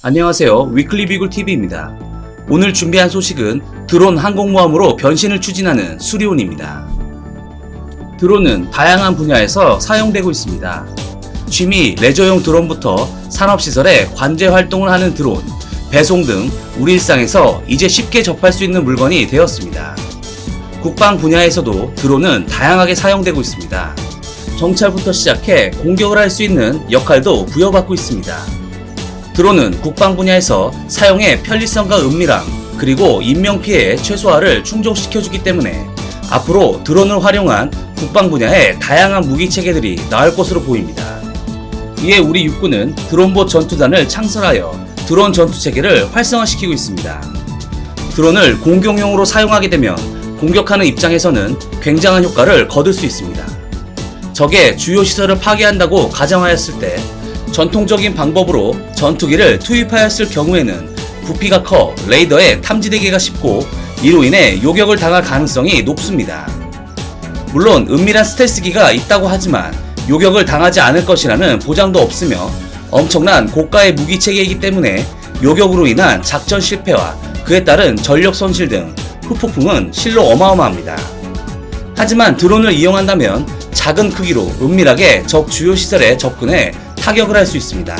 안녕하세요. 위클리 비글 TV입니다. 오늘 준비한 소식은 드론 항공모함으로 변신을 추진하는 수리온입니다. 드론은 다양한 분야에서 사용되고 있습니다. 취미, 레저용 드론부터 산업시설에 관제 활동을 하는 드론, 배송 등 우리 일상에서 이제 쉽게 접할 수 있는 물건이 되었습니다. 국방 분야에서도 드론은 다양하게 사용되고 있습니다. 정찰부터 시작해 공격을 할 수 있는 역할도 부여받고 있습니다. 드론은 국방 분야에서 사용의 편리성과 은밀함, 그리고 인명피해의 최소화를 충족시켜주기 때문에 앞으로 드론을 활용한 국방 분야의 다양한 무기체계들이 나올 것으로 보입니다. 이에 우리 육군은 드론봇 전투단을 창설하여 드론 전투체계를 활성화시키고 있습니다. 드론을 공격용으로 사용하게 되면 공격하는 입장에서는 굉장한 효과를 거둘 수 있습니다. 적의 주요 시설을 파괴한다고 가정하였을 때 전통적인 방법으로 전투기를 투입하였을 경우에는 부피가 커 레이더에 탐지되기가 쉽고 이로 인해 요격을 당할 가능성이 높습니다. 물론 은밀한 스텔스기가 있다고 하지만 요격을 당하지 않을 것이라는 보장도 없으며 엄청난 고가의 무기체계이기 때문에 요격으로 인한 작전 실패와 그에 따른 전력 손실 등 후폭풍은 실로 어마어마합니다. 하지만 드론을 이용한다면 작은 크기로 은밀하게 적 주요 시설에 접근해 타격을 할 수 있습니다.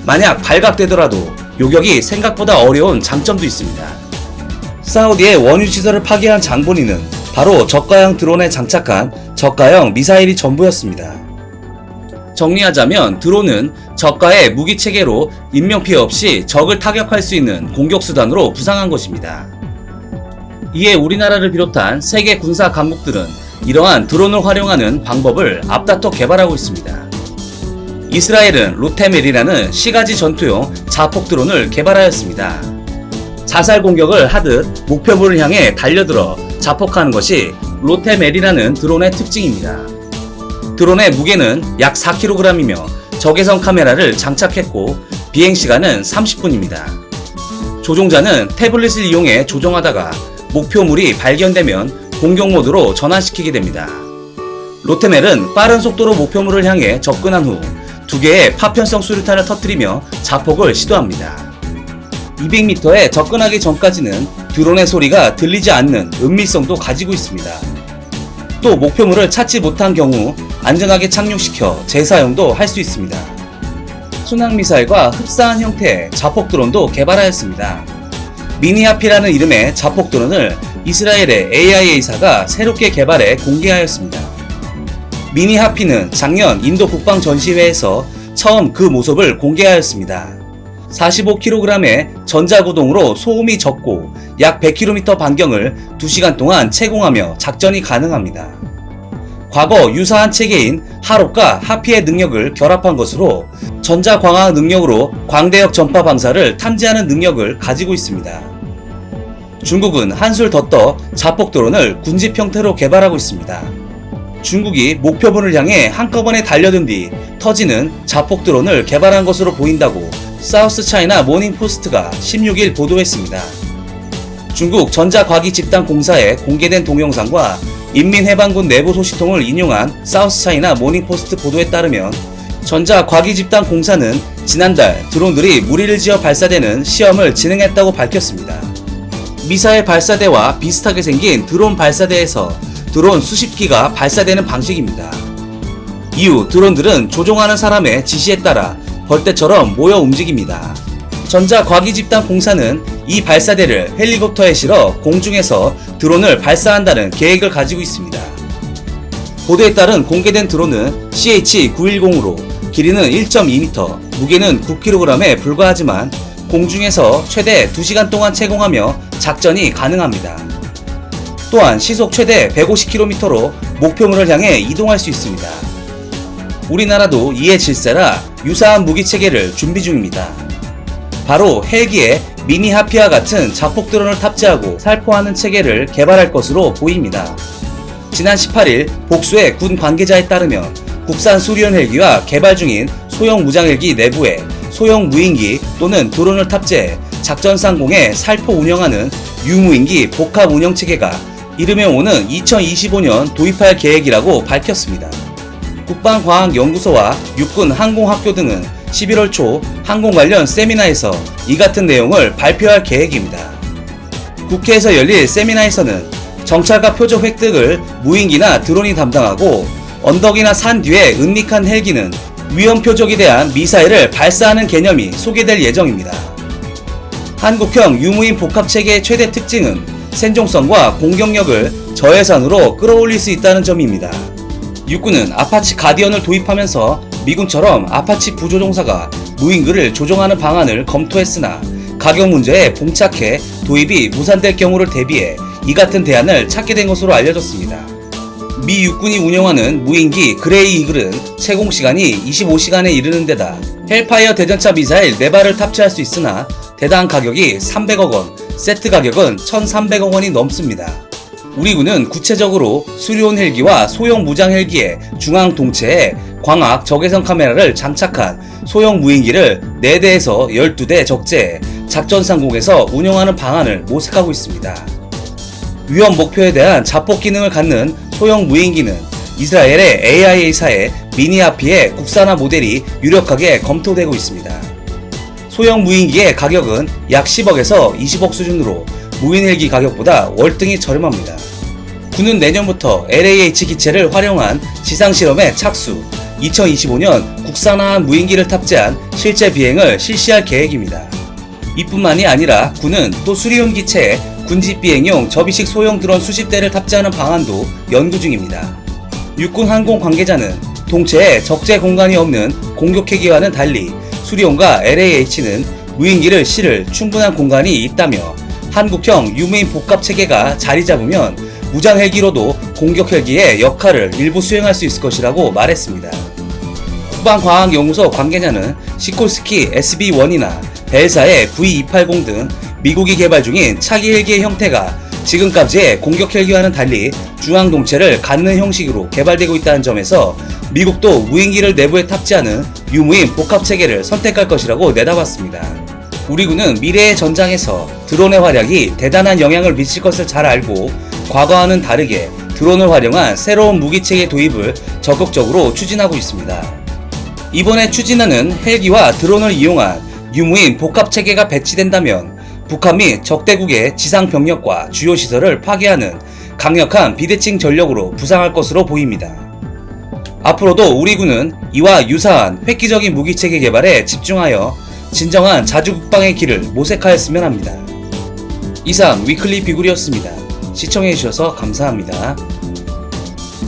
만약 발각되더라도 요격이 생각보다 어려운 장점도 있습니다. 사우디의 원유시설을 파괴한 장본인은 바로 저가형 드론에 장착한 저가형 미사일이 전부였습니다. 정리하자면 드론은 저가의 무기체계로 인명피해 없이 적을 타격할 수 있는 공격수단으로 부상한 것입니다. 이에 우리나라를 비롯한 세계 군사 강국들은 이러한 드론을 활용하는 방법을 앞다퉈 개발하고 있습니다. 이스라엘은 로테멜이라는 시가지 전투용 자폭 드론을 개발하였습니다. 자살 공격을 하듯 목표물을 향해 달려들어 자폭하는 것이 로테멜이라는 드론의 특징입니다. 드론의 무게는 약 4kg이며 적외선 카메라를 장착했고 비행시간은 30분입니다. 조종자는 태블릿을 이용해 조종하다가 목표물이 발견되면 공격 모드로 전환시키게 됩니다. 로테멜은 빠른 속도로 목표물을 향해 접근한 후 2개의 파편성 수류탄을 터뜨리며 자폭을 시도합니다. 200m에 접근하기 전까지는 드론의 소리가 들리지 않는 은밀성도 가지고 있습니다. 또 목표물을 찾지 못한 경우 안전하게 착륙시켜 재사용도 할 수 있습니다. 순항미사일과 흡사한 형태의 자폭 드론도 개발하였습니다. 미니하피라는 이름의 자폭 드론을 이스라엘의 AIA사가 새롭게 개발해 공개하였습니다. 미니하피는 작년 인도 국방전시회에서 처음 그 모습을 공개하였습니다. 45kg의 전자구동으로 소음이 적고 약 100km 반경을 2시간 동안 채공하며 작전이 가능합니다. 과거 유사한 체계인 하롭과 하피의 능력을 결합한 것으로 전자광학 능력으로 광대역 전파 방사를 탐지하는 능력을 가지고 있습니다. 중국은 한술 더 떠 자폭 드론을 군집 형태로 개발하고 있습니다. 중국이 목표물을 향해 한꺼번에 달려든 뒤 터지는 자폭 드론을 개발한 것으로 보인다고 사우스 차이나 모닝포스트가 16일 보도했습니다. 중국 전자과기집단공사에 공개된 동영상과 인민해방군 내부 소식통을 인용한 사우스 차이나 모닝포스트 보도에 따르면 전자과기집단공사는 지난달 드론들이 무리를 지어 발사되는 시험을 진행했다고 밝혔습니다. 미사일 발사대와 비슷하게 생긴 드론 발사대에서 드론 수십 기가 발사되는 방식입니다. 이후 드론들은 조종하는 사람의 지시에 따라 벌떼처럼 모여 움직입니다. 전자과기집단 공사는 이 발사대를 헬리콥터에 실어 공중에서 드론을 발사한다는 계획을 가지고 있습니다. 보도에 따른 공개된 드론은 CH-910으로 길이는 1.2m, 무게는 9kg에 불과하지만 공중에서 최대 2시간 동안 채공하며 작전이 가능합니다. 또한 시속 최대 150km로 목표물을 향해 이동할 수 있습니다. 우리나라도 이에 질세라 유사한 무기체계를 준비 중입니다. 바로 헬기에 미니하피와 같은 자폭 드론을 탑재하고 살포하는 체계를 개발할 것으로 보입니다. 지난 18일 복수의 군 관계자에 따르면 국산 수리온 헬기와 개발 중인 소형 무장헬기 내부에 소형 무인기 또는 드론을 탑재해 작전상공에 살포 운영하는 유무인기 복합 운영체계가 이르면 오는 2025년 도입할 계획이라고 밝혔습니다. 국방과학연구소와 육군 항공학교 등은 11월 초 항공 관련 세미나에서 이 같은 내용을 발표할 계획입니다. 국회에서 열릴 세미나에서는 정찰과 표적 획득을 무인기나 드론이 담당하고 언덕이나 산 뒤에 은닉한 헬기는 위험 표적에 대한 미사일을 발사하는 개념이 소개될 예정입니다. 한국형 유무인 복합체계의 최대 특징은 생존성과 공격력을 저예산으로 끌어올릴 수 있다는 점입니다. 육군은 아파치 가디언을 도입하면서 미군처럼 아파치 부조종사가 무인기를 조종하는 방안을 검토했으나 가격 문제에 봉착해 도입이 무산될 경우를 대비해 이 같은 대안을 찾게 된 것으로 알려졌습니다. 미 육군이 운영하는 무인기 그레이 이글은 채공 시간이 25시간에 이르는 데다 헬파이어 대전차 미사일 4발을 탑재할 수 있으나 대당 가격이 300억 원, 세트 가격은 1,300억 원이 넘습니다. 우리 군은 구체적으로 수리온 헬기와 소형 무장 헬기의 중앙 동체에 광학 적외선 카메라를 장착한 소형 무인기를 4대에서 12대 적재해 작전 상공에서 운영하는 방안을 모색하고 있습니다. 위험 목표에 대한 자폭 기능을 갖는 소형 무인기는 이스라엘의 AIA사의 미니아피의 국산화 모델이 유력하게 검토되고 있습니다. 소형 무인기의 가격은 약 10억에서 20억 수준으로 무인 헬기 가격보다 월등히 저렴합니다. 군은 내년부터 LAH 기체를 활용한 지상실험에 착수, 2025년 국산화한 무인기를 탑재한 실제 비행을 실시할 계획입니다. 이뿐만이 아니라 군은 또 수리온 기체에 군집 비행용 접이식 소형 드론 수십 대를 탑재하는 방안도 연구 중입니다. 육군 항공 관계자는 동체에 적재 공간이 없는 공격헬기와는 달리 수리온과 LAH는 무인기를 실을 충분한 공간이 있다며 한국형 유무인 복합 체계가 자리 잡으면 무장 헬기로도 공격 헬기의 역할을 일부 수행할 수 있을 것이라고 말했습니다. 국방과학연구소 관계자는 시콜스키 SB-1이나 벨사의 V280 등 미국이 개발 중인 차기 헬기의 형태가 지금까지의 공격 헬기와는 달리 중앙 동체를 갖는 형식으로 개발되고 있다는 점에서 미국도 무인기를 내부에 탑재하는 유무인 복합 체계를 선택할 것이라고 내다봤습니다. 우리 군은 미래의 전장에서 드론의 활약이 대단한 영향을 미칠 것을 잘 알고 과거와는 다르게 드론을 활용한 새로운 무기체계 도입을 적극적으로 추진하고 있습니다. 이번에 추진하는 헬기와 드론을 이용한 유무인 복합체계가 배치된다면 북한 및 적대국의 지상 병력과 주요 시설을 파괴하는 강력한 비대칭 전력으로 부상할 것으로 보입니다. 앞으로도 우리 군은 이와 유사한 획기적인 무기체계 개발에 집중하여 진정한 자주국방의 길을 모색하였으면 합니다. 이상 위클리 비굴이었습니다. 시청해주셔서 감사합니다.